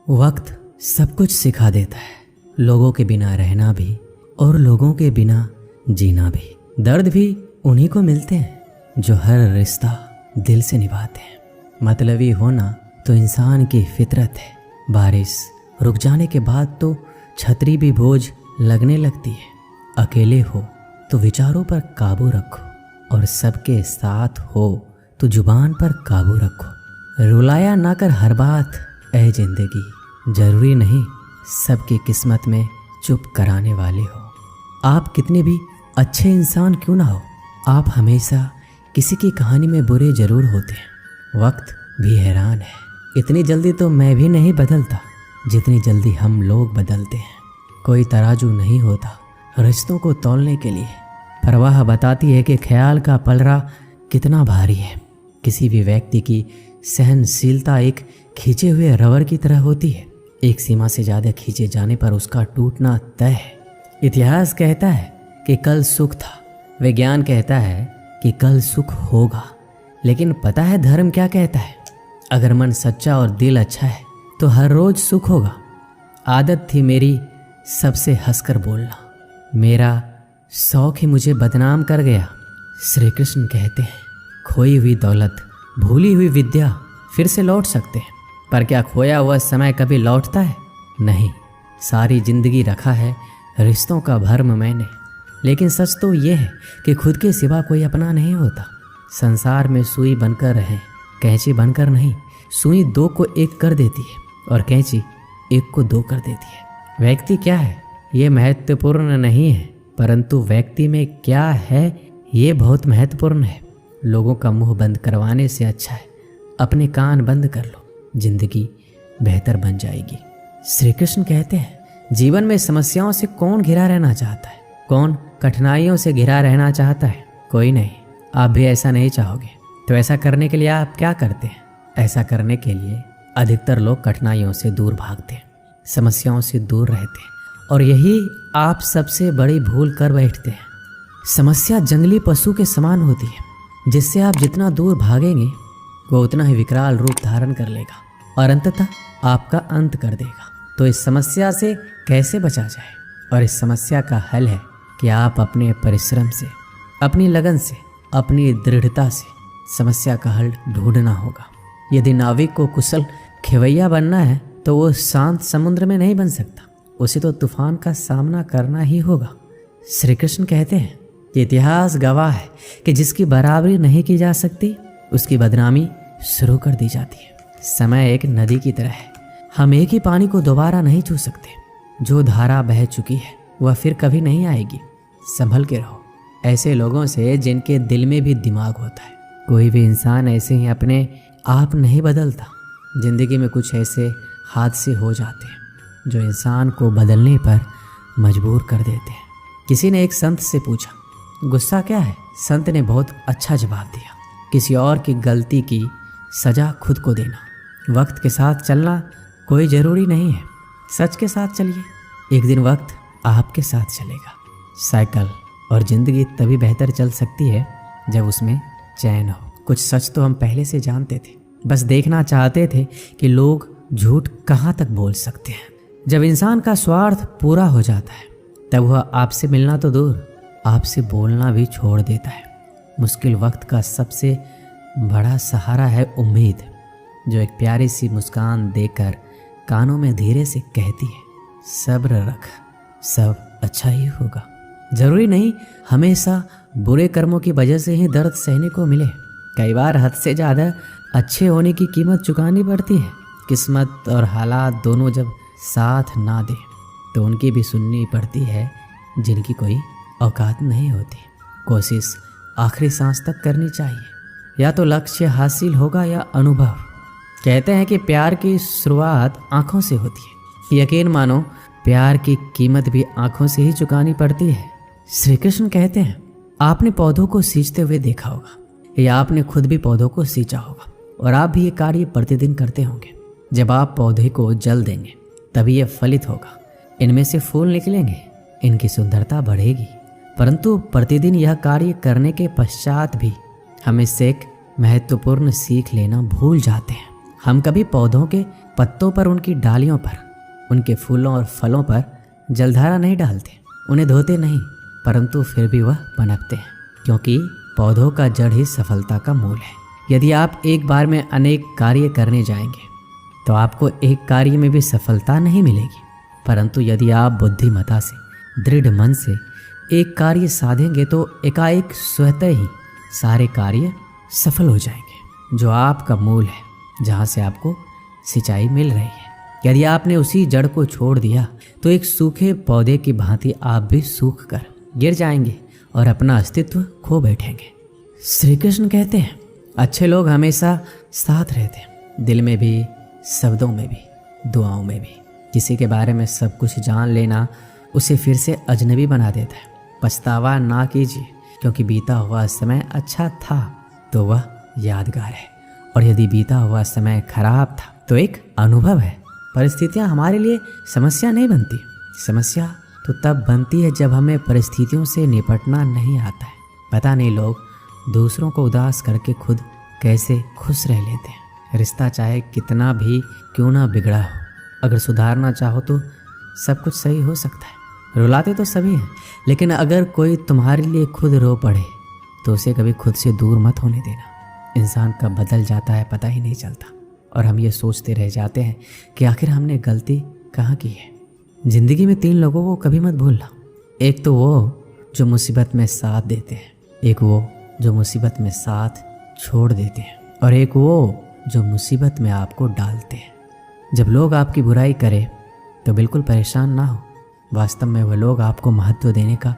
वक्त सब कुछ सिखा देता है, लोगों के बिना रहना भी और लोगों के बिना जीना भी। दर्द भी उन्हीं को मिलते हैं जो हर रिश्ता दिल से निभाते हैं। मतलबी होना तो इंसान की फितरत है। बारिश रुक जाने के बाद तो छतरी भी बोझ लगने लगती है। अकेले हो तो विचारों पर काबू रखो और सबके साथ हो तो जुबान पर काबू रखो। रुलाया ना कर हर बात ऐ जिंदगी, जरूरी नहीं सबकी किस्मत में चुप कराने वाले हो। आप कितने भी अच्छे इंसान क्यों ना हो, आप हमेशा किसी की कहानी में बुरे जरूर होते हैं। वक्त भी हैरान है, इतनी जल्दी तो मैं भी नहीं बदलता जितनी जल्दी हम लोग बदलते हैं। कोई तराजू नहीं होता रिश्तों को तौलने के लिए, परवाह बताती है कि ख्याल का पलड़ा कितना भारी है। किसी भी व्यक्ति की सहनशीलता एक खींचे हुए रबर की तरह होती है। एक सीमा से ज़्यादा खींचे जाने पर उसका टूटना तय है। इतिहास कहता है कि कल सुख था, विज्ञान कहता है कि कल सुख होगा, लेकिन पता है धर्म क्या कहता है? अगर मन सच्चा और दिल अच्छा है तो हर रोज सुख होगा। आदत थी मेरी सबसे हंसकर बोलना, मेरा शौक ही मुझे बदनाम कर गया। श्री कृष्ण कहते हैं खोई हुई दौलत, भूली हुई विद्या फिर से लौट सकते हैं, पर क्या खोया हुआ समय कभी लौटता है? नहीं। सारी जिंदगी रखा है रिश्तों का भर्म मैंने, लेकिन सच तो ये है कि खुद के सिवा कोई अपना नहीं होता। संसार में सुई बनकर रहें, कैंची बनकर नहीं। सुई दो को एक कर देती है और कैंची एक को दो कर देती है। व्यक्ति क्या है ये महत्वपूर्ण नहीं है, परंतु व्यक्ति में क्या है ये बहुत महत्वपूर्ण है। लोगों का मुंह बंद करवाने से अच्छा है अपने कान बंद कर लो, जिंदगी बेहतर बन जाएगी। श्री कृष्ण कहते हैं जीवन में समस्याओं से कौन घिरा रहना चाहता है, कौन कठिनाइयों से घिरा रहना चाहता है? कोई नहीं। आप भी ऐसा नहीं चाहोगे तो ऐसा करने के लिए आप क्या करते हैं? ऐसा करने के लिए अधिकतर लोग कठिनाइयों से दूर भागते हैं, समस्याओं से दूर रहते हैं, और यही आप सबसे बड़ी भूल कर बैठते हैं। समस्या जंगली पशु के समान होती है, जिससे आप जितना दूर भागेंगे वो उतना ही विकराल रूप धारण कर लेगा और अंततः आपका अंत कर देगा। तो इस समस्या से कैसे बचा जाए? और इस समस्या का हल है कि आप अपने परिश्रम से, अपनी लगन से, अपनी दृढ़ता से समस्या का हल ढूंढना होगा। यदि नाविक को कुशल खेवैया बनना है तो वो शांत समुद्र में नहीं बन सकता, उसे तो तूफान का सामना करना ही होगा। श्री कृष्ण कहते हैं कि इतिहास गवाह है कि जिसकी बराबरी नहीं की जा सकती उसकी बदनामी शुरू कर दी जाती है। समय एक नदी की तरह है, हम एक ही पानी को दोबारा नहीं छू सकते। जो धारा बह चुकी है वह फिर कभी नहीं आएगी। संभल के रहो ऐसे लोगों से जिनके दिल में भी दिमाग होता है। कोई भी इंसान ऐसे ही अपने आप नहीं बदलता। जिंदगी में कुछ ऐसे हादसे हो जाते हैं जो इंसान को बदलने पर मजबूर कर देते हैं। किसी ने एक संत से पूछा गुस्सा क्या है? संत ने बहुत अच्छा जवाब दिया, किसी और की गलती की सजा खुद को देना। वक्त के साथ चलना कोई ज़रूरी नहीं है, सच के साथ चलिए, एक दिन वक्त आपके साथ चलेगा। साइकिल और ज़िंदगी तभी बेहतर चल सकती है जब उसमें चैन हो। कुछ सच तो हम पहले से जानते थे, बस देखना चाहते थे कि लोग झूठ कहाँ तक बोल सकते हैं। जब इंसान का स्वार्थ पूरा हो जाता है तब वह आपसे मिलना तो दूर, आपसे बोलना भी छोड़ देता है। मुश्किल वक्त का सबसे बड़ा सहारा है उम्मीद, जो एक प्यारी सी मुस्कान देकर कानों में धीरे से कहती है सब्र रख, सब अच्छा ही होगा। जरूरी नहीं हमेशा बुरे कर्मों की वजह से ही दर्द सहने को मिले। कई बार हद से ज़्यादा अच्छे होने की कीमत चुकानी पड़ती है। किस्मत और हालात दोनों जब साथ ना दे तो उनकी भी सुननी पड़ती है जिनकी कोई औकात नहीं होती। कोशिश आखिरी सांस तक करनी चाहिए, या तो लक्ष्य हासिल होगा या अनुभव। कहते हैं कि प्यार की शुरुआत आँखों से होती है। यकीन मानो प्यार की कीमत भी आँखों से ही चुकानी पड़ती है। श्री कृष्ण कहते हैं आपने पौधों को सींचते हुए देखा होगा, या आपने खुद भी पौधों को सींचा होगा, और आप भी ये कार्य प्रतिदिन करते होंगे। जब आप पौधे को जल देंगे तभी ये फलित होगा, इनमें से फूल निकलेंगे, इनकी सुंदरता बढ़ेगी। परंतु प्रतिदिन यह कार्य करने के पश्चात भी हम इससे एक महत्वपूर्ण सीख लेना भूल जाते हैं। हम कभी पौधों के पत्तों पर, उनकी डालियों पर, उनके फूलों और फलों पर जलधारा नहीं डालते, उन्हें धोते नहीं, परंतु फिर भी वह पनपते हैं, क्योंकि पौधों का जड़ ही सफलता का मूल है। यदि आप एक बार में अनेक कार्य करने जाएंगे तो आपको एक कार्य में भी सफलता नहीं मिलेगी, परंतु यदि आप बुद्धिमता से, दृढ़ मन से एक कार्य साधेंगे तो एकाएक स्वतः ही सारे कार्य सफल हो जाएंगे, जो आपका मूल है, जहाँ से आपको सिंचाई मिल रही है। यदि आपने उसी जड़ को छोड़ दिया तो एक सूखे पौधे की भांति आप भी सूख कर गिर जाएंगे और अपना अस्तित्व खो बैठेंगे। श्री कृष्ण कहते हैं, अच्छे लोग हमेशा साथ रहते हैं, दिल में भी, शब्दों में भी, दुआओं में भी। किसी के बारे में सब कुछ जान लेना उसे फिर से अजनबी बना देता है। पछतावा ना कीजिए, क्योंकि बीता हुआ समय अच्छा था तो वह यादगार है, और यदि बीता हुआ समय खराब था तो एक अनुभव है। परिस्थितियां हमारे लिए समस्या नहीं बनती, समस्या तो तब बनती है जब हमें परिस्थितियों से निपटना नहीं आता है। पता नहीं लोग दूसरों को उदास करके खुद कैसे खुश रह लेते हैं। रिश्ता चाहे कितना भी क्यों ना बिगड़ा हो, अगर सुधारना चाहो तो सब कुछ सही हो सकता है। रुलाते तो सभी हैं, लेकिन अगर कोई तुम्हारे लिए खुद रो पड़े तो उसे कभी खुद से दूर मत होने देना। इंसान कब बदल जाता है पता ही नहीं चलता, और हम ये सोचते रह जाते हैं कि आखिर हमने गलती कहाँ की है। जिंदगी में 3 लोगों को कभी मत भूलना। एक तो वो जो मुसीबत में साथ देते हैं, एक वो जो मुसीबत में साथ छोड़ देते हैं, और एक वो जो मुसीबत में आपको डालते हैं। जब लोग आपकी बुराई करें तो बिल्कुल परेशान ना हो, वास्तव में वह लोग आपको महत्व देने का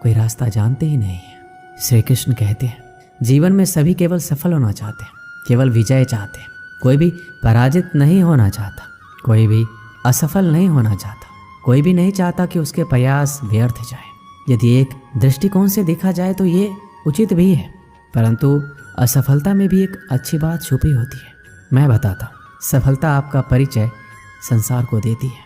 कोई रास्ता जानते ही नहीं है। श्री कृष्ण कहते हैं, जीवन में सभी केवल सफल होना चाहते हैं, केवल विजय चाहते हैं। कोई भी पराजित नहीं होना चाहता, कोई भी असफल नहीं होना चाहता, कोई भी नहीं चाहता कि उसके प्रयास व्यर्थ जाए। यदि एक दृष्टिकोण से देखा जाए तो ये उचित भी है, परंतु असफलता में भी एक अच्छी बात छुपी होती है। मैं बताता हूँ। सफलता आपका परिचय संसार को देती है,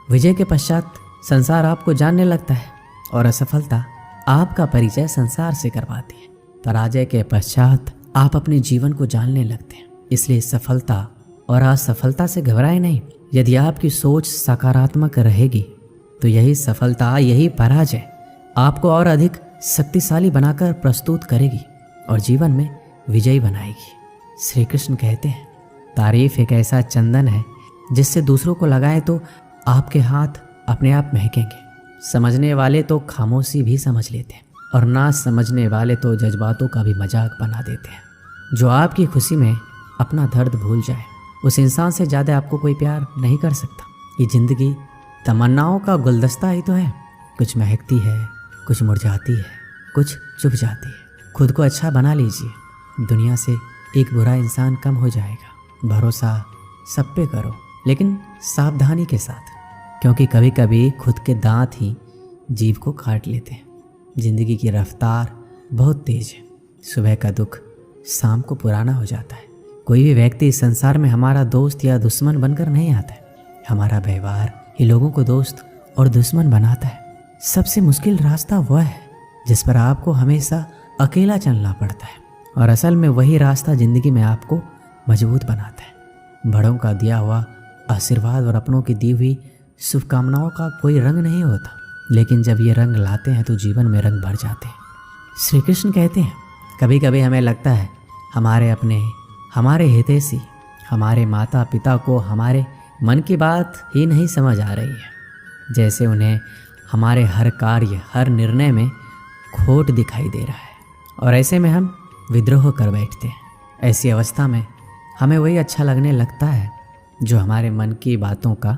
विजय के पश्चात संसार आपको जानने लगता है, और असफलता आपका परिचय संसार से करवाती है। पराजय के पश्चात आप अपने जीवन को जानने लगते हैं। इसलिए सफलता और असफलता से घबराए नहीं। यदि आपकी सोच सकारात्मक रहेगी तो यही सफलता, यही पराजय आपको और अधिक शक्तिशाली बनाकर प्रस्तुत करेगी और जीवन में विजयी बनाएगी। श्री कृष्ण कहते हैं, तारीफ एक ऐसा चंदन है जिससे दूसरों को लगाए तो आपके हाथ अपने आप महकेंगे। समझने वाले तो खामोशी भी समझ लेते हैं, और ना समझने वाले तो जज्बातों का भी मजाक बना देते हैं। जो आपकी खुशी में अपना दर्द भूल जाए, उस इंसान से ज़्यादा आपको कोई प्यार नहीं कर सकता। ये जिंदगी तमन्नाओं का गुलदस्ता ही तो है, कुछ महकती है, कुछ मुरझाती है, कुछ चुप जाती है। खुद को अच्छा बना लीजिए, दुनिया से एक बुरा इंसान कम हो जाएगा। भरोसा सब पे करो, लेकिन सावधानी के साथ, क्योंकि कभी कभी खुद के दांत ही जीभ को काट लेते हैं। जिंदगी की रफ्तार बहुत तेज है, सुबह का दुख शाम को पुराना हो जाता है। कोई भी व्यक्ति इस संसार में हमारा दोस्त या दुश्मन बनकर नहीं आता है। हमारा व्यवहार ही लोगों को दोस्त और दुश्मन बनाता है। सबसे मुश्किल रास्ता वह है जिस पर आपको हमेशा अकेला चलना पड़ता है, और असल में वही रास्ता जिंदगी में आपको मजबूत बनाता है। बड़ों का दिया हुआ आशीर्वाद और अपनों की दी हुई शुभकामनाओं का कोई रंग नहीं होता, लेकिन जब ये रंग लाते हैं तो जीवन में रंग भर जाते हैं। श्री कृष्ण कहते हैं, कभी कभी हमें लगता है हमारे अपने, हमारे हितैषी, हमारे माता पिता को हमारे मन की बात ही नहीं समझ आ रही है, जैसे उन्हें हमारे हर कार्य, हर निर्णय में खोट दिखाई दे रहा है, और ऐसे में हम विद्रोह कर बैठते हैं। ऐसी अवस्था में हमें वही अच्छा लगने लगता है जो हमारे मन की बातों का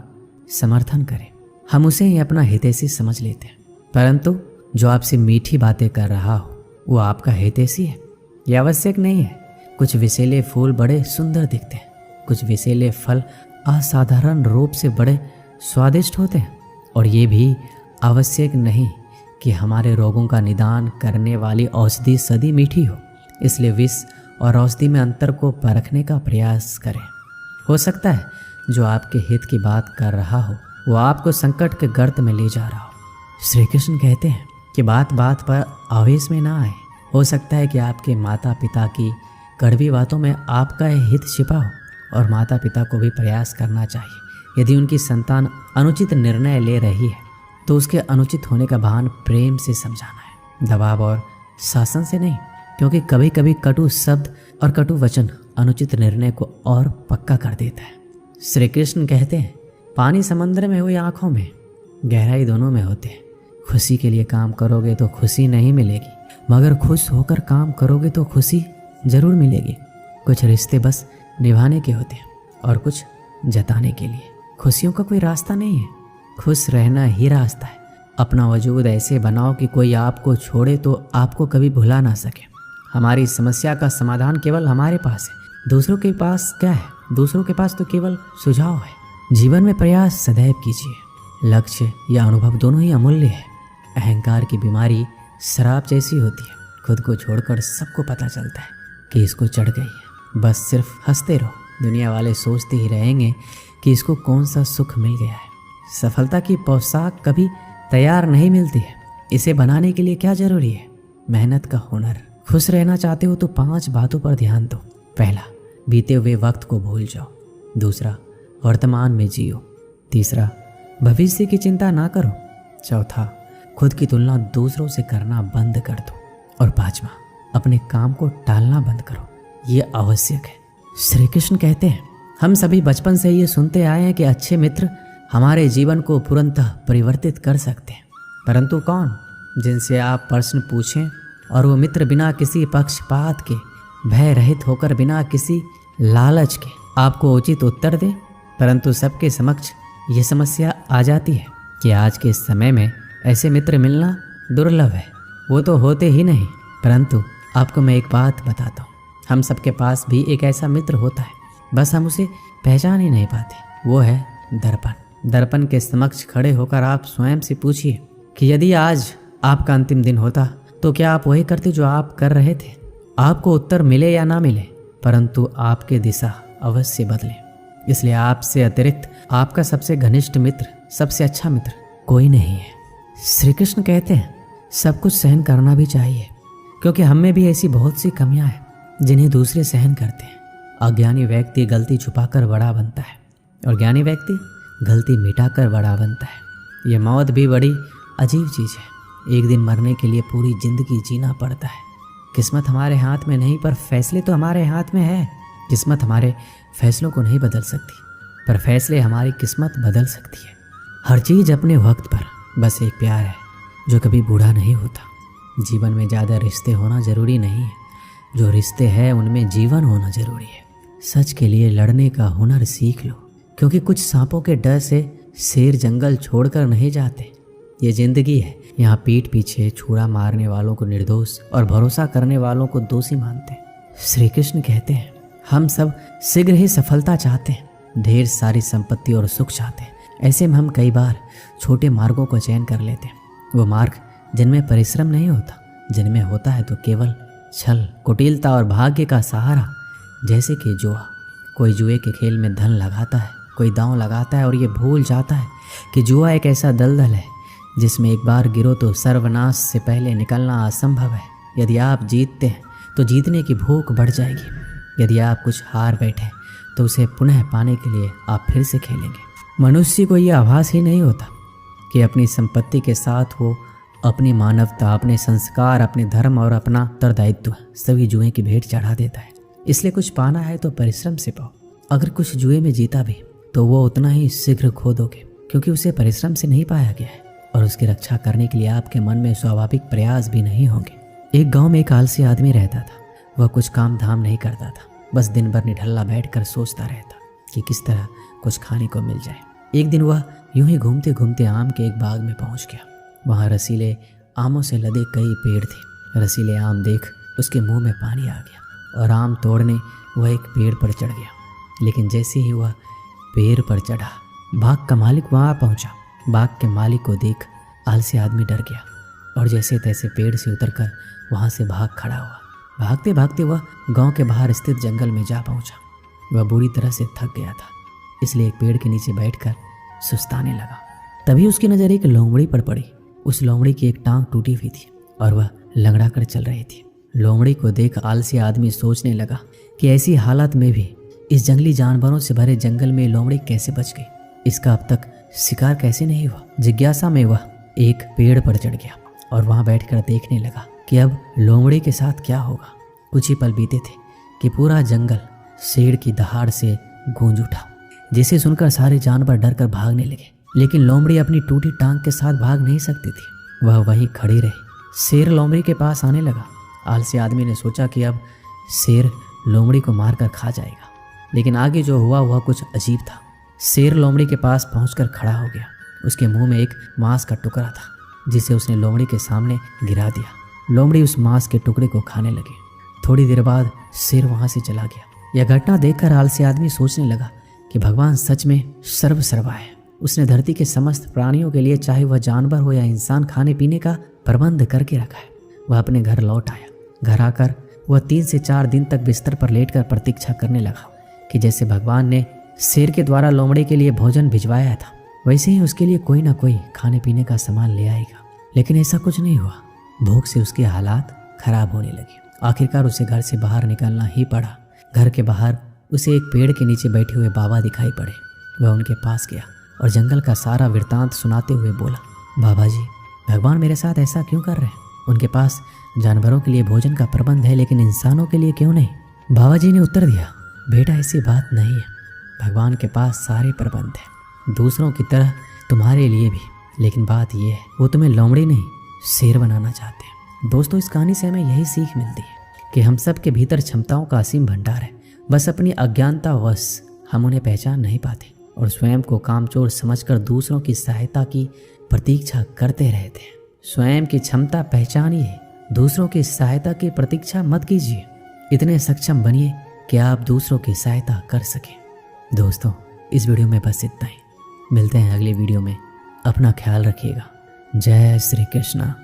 समर्थन करे। हम उसे ही अपना हितैषी समझ लेते हैं, परंतु जो आपसे मीठी बातें कर रहा हो वो आपका हितैषी है, यह आवश्यक नहीं है। कुछ विषैले फूल बड़े सुंदर दिखते हैं, कुछ विषैले फल असाधारण रूप से बड़े स्वादिष्ट होते हैं, और ये भी आवश्यक नहीं कि हमारे रोगों का निदान करने वाली औषधि सदी मीठी हो। इसलिए विष और औषधि में अंतर को परखने का प्रयास करें। हो सकता है जो आपके हित की बात कर रहा हो वो आपको संकट के गर्त में ले जा रहा हो। श्री कृष्ण कहते हैं कि बात बात पर आवेश में ना आए। हो सकता है कि आपके माता पिता की कड़वी बातों में आपका हित छिपा हो, और माता पिता को भी प्रयास करना चाहिए। यदि उनकी संतान अनुचित निर्णय ले रही है तो उसके अनुचित होने का भान प्रेम से समझाना है, दबाव और शासन से नहीं, क्योंकि कभी कभी कटु शब्द और कटु वचन अनुचित निर्णय को और पक्का कर देता है। श्री कृष्ण कहते हैं, पानी समंदर में हो या आंखों में, गहराई दोनों में होते हैं। खुशी के लिए काम करोगे तो खुशी नहीं मिलेगी, मगर खुश होकर काम करोगे तो खुशी जरूर मिलेगी। कुछ रिश्ते बस निभाने के होते हैं और कुछ जताने के लिए। खुशियों का कोई रास्ता नहीं है, खुश रहना ही रास्ता है। अपना वजूद ऐसे बनाओ कि कोई आपको छोड़े तो आपको कभी भुला ना सके। हमारी समस्या का समाधान केवल हमारे पास है, दूसरों के पास क्या है? दूसरों के पास तो केवल सुझाव है। जीवन में प्रयास सदैव कीजिए। लक्ष्य या अनुभव दोनों ही अमूल्य है। अहंकार की बीमारी शराब जैसी होती है, खुद को छोड़कर सबको पता चलता है कि इसको चढ़ गई है, बस सिर्फ हंसते रहो। दुनिया वाले सोचते ही रहेंगे कि इसको कौन सा सुख मिल गया है। सफलता की पोशाक कभी तैयार नहीं मिलती है, इसे बनाने के लिए क्या जरूरी है? मेहनत का हुनर। खुश रहना चाहते हो तो 5 बातों पर ध्यान दो। पहला, बीते हुए वक्त को भूल जाओ। दूसरा, वर्तमान में जियो। तीसरा, भविष्य की चिंता ना करो। चौथा, खुद की तुलना दूसरों से करना बंद कर दो। और 5वां, अपने काम को टालना बंद करो। ये आवश्यक है। श्री कृष्ण कहते हैं, हम सभी बचपन से ये सुनते आए हैं कि अच्छे मित्र हमारे जीवन को पूर्णतः परिवर्तित कर सकते हैं। परंतु कौन? जिनसे आप प्रश्न पूछें और वो मित्र बिना किसी पक्षपात के, भय रहित होकर, बिना किसी लालच के आपको उचित उत्तर दे। परंतु सबके समक्ष ये समस्या आ जाती है कि आज के समय में ऐसे मित्र मिलना दुर्लभ है। वो तो होते ही नहीं। परंतु आपको मैं एक बात बताता हूँ, हम सबके पास भी एक ऐसा मित्र होता है, बस हम उसे पहचान ही नहीं पाते। वो है दर्पण। दर्पण के समक्ष खड़े होकर आप स्वयं से पूछिए कि यदि आज आपका अंतिम दिन होता तो क्या आप वही करते जो आप कर रहे थे? आपको उत्तर मिले या ना मिले, परंतु आपके दिशा अवश्य बदले। इसलिए आपसे अतिरिक्त आपका सबसे घनिष्ठ मित्र, सबसे अच्छा मित्र कोई नहीं है। श्री कृष्ण कहते हैं, सब कुछ सहन करना भी चाहिए, क्योंकि हम में भी ऐसी बहुत सी कमियां हैं जिन्हें दूसरे सहन करते हैं। अज्ञानी व्यक्ति गलती छुपाकर बड़ा बनता है और ज्ञानी व्यक्ति गलती मिटाकर बड़ा बनता है। यह मौत भी बड़ी अजीब चीज़ है। एक दिन मरने के लिए पूरी जिंदगी जीना पड़ता है। किस्मत हमारे हाथ में नहीं, पर फैसले तो हमारे हाथ में है। किस्मत हमारे फैसलों को नहीं बदल सकती, पर फैसले हमारी किस्मत बदल सकती है। हर चीज़ अपने वक्त पर। बस एक प्यार है जो कभी बूढ़ा नहीं होता। जीवन में ज़्यादा रिश्ते होना ज़रूरी नहीं है, जो रिश्ते हैं उनमें जीवन होना ज़रूरी है। सच के लिए लड़ने का हुनर सीख लो, क्योंकि कुछ सांपों के डर से शेर जंगल छोड़कर नहीं जाते। ये जिंदगी है, यहाँ पीठ पीछे छुरा मारने वालों को निर्दोष और भरोसा करने वालों को दोषी मानते हैं। श्री कृष्ण कहते हैं, हम सब शीघ्र ही सफलता चाहते हैं, ढेर सारी संपत्ति और सुख चाहते हैं। ऐसे में हम कई बार छोटे मार्गों को चयन कर लेते हैं, वो मार्ग जिनमें परिश्रम नहीं होता, जिनमें होता है तो केवल छल, कुटिलता और भाग्य का सहारा। जैसे कि जुआ। कोई जुए के खेल में धन लगाता है, कोई दांव लगाता है और ये भूल जाता है कि जुआ एक ऐसा दलदल है जिसमें एक बार गिरो तो सर्वनाश से पहले निकलना असंभव है। यदि आप जीतते हैं तो जीतने की भूख बढ़ जाएगी। यदि आप कुछ हार बैठे तो उसे पुनः पाने के लिए आप फिर से खेलेंगे। मनुष्य को यह आभास ही नहीं होता कि अपनी संपत्ति के साथ वो अपनी मानवता, अपने संस्कार, अपने धर्म और अपना उत्तरदायित्व सभी जुए की भेंट चढ़ा देता है। इसलिए कुछ पाना है तो परिश्रम से पाओ। अगर कुछ जुए में जीता भी तो वो उतना ही शीघ्र खो दोगे, क्योंकि उसे परिश्रम से नहीं पाया गया है और उसकी रक्षा करने के लिए आपके मन में स्वाभाविक प्रयास भी नहीं होंगे। एक गांव में एक आलसी आदमी रहता था। वह कुछ काम धाम नहीं करता था, बस दिन भर निठल्ला बैठकर सोचता रहता कि किस तरह कुछ खाने को मिल जाए। एक दिन वह यूं ही घूमते घूमते आम के एक बाग में पहुंच गया। वहाँ रसीले आमों से लदे कई पेड़ थे। रसीले आम देख उसके मुंह में पानी आ गया और आम तोड़ने वह एक पेड़ पर चढ़ गया। लेकिन जैसे ही वह पेड़ पर चढ़ा, बाग का मालिक वहाँ पहुँचा। बाग के मालिक को देख आलसी आदमी डर गया और जैसे तैसे पेड़ से उतरकर वहाँ से भाग खड़ा हुआ। भागते भागते वह गांव के बाहर स्थित जंगल में जा पहुँचा। वह बुरी तरह से थक गया था, इसलिए एक पेड़ के नीचे बैठकर सुस्ताने लगा। तभी उसकी नज़र एक लोमड़ी पर पड़ी। उस लोमड़ी की एक टांग टूटी हुई थी और वह लंगड़ा कर चल रही थी। लोमड़ी को देख आलसी आदमी सोचने लगा कि ऐसी हालत में भी इस जंगली जानवरों से भरे जंगल में लोमड़ी कैसे बच गई, इसका अब तक शिकार कैसे नहीं हुआ। जिज्ञासा में वह एक पेड़ पर चढ़ गया और वहां बैठकर देखने लगा कि अब लोमड़ी के साथ क्या होगा। कुछ ही पल बीते थे कि पूरा जंगल शेर की दहाड़ से गूंज उठा, जिसे सुनकर सारे जानवर डर कर भागने लगे। लेकिन लोमड़ी अपनी टूटी टांग के साथ भाग नहीं सकती थी, वह वहीं खड़ी रही। शेर लोमड़ी के पास आने लगा। आलसी आदमी ने सोचा कि अब शेर लोमड़ी को मारकर खा जाएगा, लेकिन आगे जो हुआ वह कुछ अजीब था। शेर लोमड़ी के पास पहुंचकर खड़ा हो गया। उसके मुंह में एक मांस का टुकड़ा था, जिसे उसने लोमड़ी के सामने गिरा दिया। लोमड़ी उस मांस के टुकड़े को खाने लगी। थोड़ी देर बाद शेर वहां से चला गया। यह घटना देखकर आलसी आदमी सोचने लगा कि भगवान सच में सर्वसर्वा है। उसने धरती के समस्त प्राणियों के लिए, चाहे वह जानवर हो या इंसान, खाने पीने का प्रबंध करके रखा है। वह अपने घर लौट आया। घर आकर वह 3 से 4 दिन तक बिस्तर पर लेटकर प्रतीक्षा करने लगा कि जैसे भगवान ने शेर के द्वारा लोमड़ी के लिए भोजन भिजवाया था, वैसे ही उसके लिए कोई ना कोई खाने पीने का सामान ले आएगा। लेकिन ऐसा कुछ नहीं हुआ। भूख से उसके हालात खराब होने लगे। आखिरकार उसे घर से बाहर निकलना ही पड़ा। घर के बाहर उसे एक पेड़ के नीचे बैठे हुए बाबा दिखाई पड़े। वह उनके पास गया और जंगल का सारा वृत्तांत सुनाते हुए बोला, बाबा जी, भगवान मेरे साथ ऐसा क्यों कर रहे हैं? उनके पास जानवरों के लिए भोजन का प्रबंध है, लेकिन इंसानों के लिए क्यों नहीं? बाबा जी ने उत्तर दिया, बेटा ऐसी बात नहीं है। भगवान के पास सारे प्रबंध हैं, दूसरों की तरह तुम्हारे लिए भी। लेकिन बात यह है, वो तुम्हें लोमड़ी नहीं शेर बनाना चाहते हैं। दोस्तों, इस कहानी से हमें यही सीख मिलती है कि हम सब के भीतर क्षमताओं का असीम भंडार है। बस अपनी अज्ञानतावश हम उन्हें पहचान नहीं पाते और स्वयं को कामचोर समझकर दूसरों की सहायता की प्रतीक्षा करते रहते हैं। स्वयं की क्षमता पहचानिए, दूसरों की सहायता की प्रतीक्षा मत कीजिए। इतने सक्षम बनिए कि आप दूसरों की सहायता कर सकें। दोस्तों, इस वीडियो में बस इतना ही। मिलते हैं अगले वीडियो में। अपना ख्याल रखिएगा। जय श्री कृष्णा।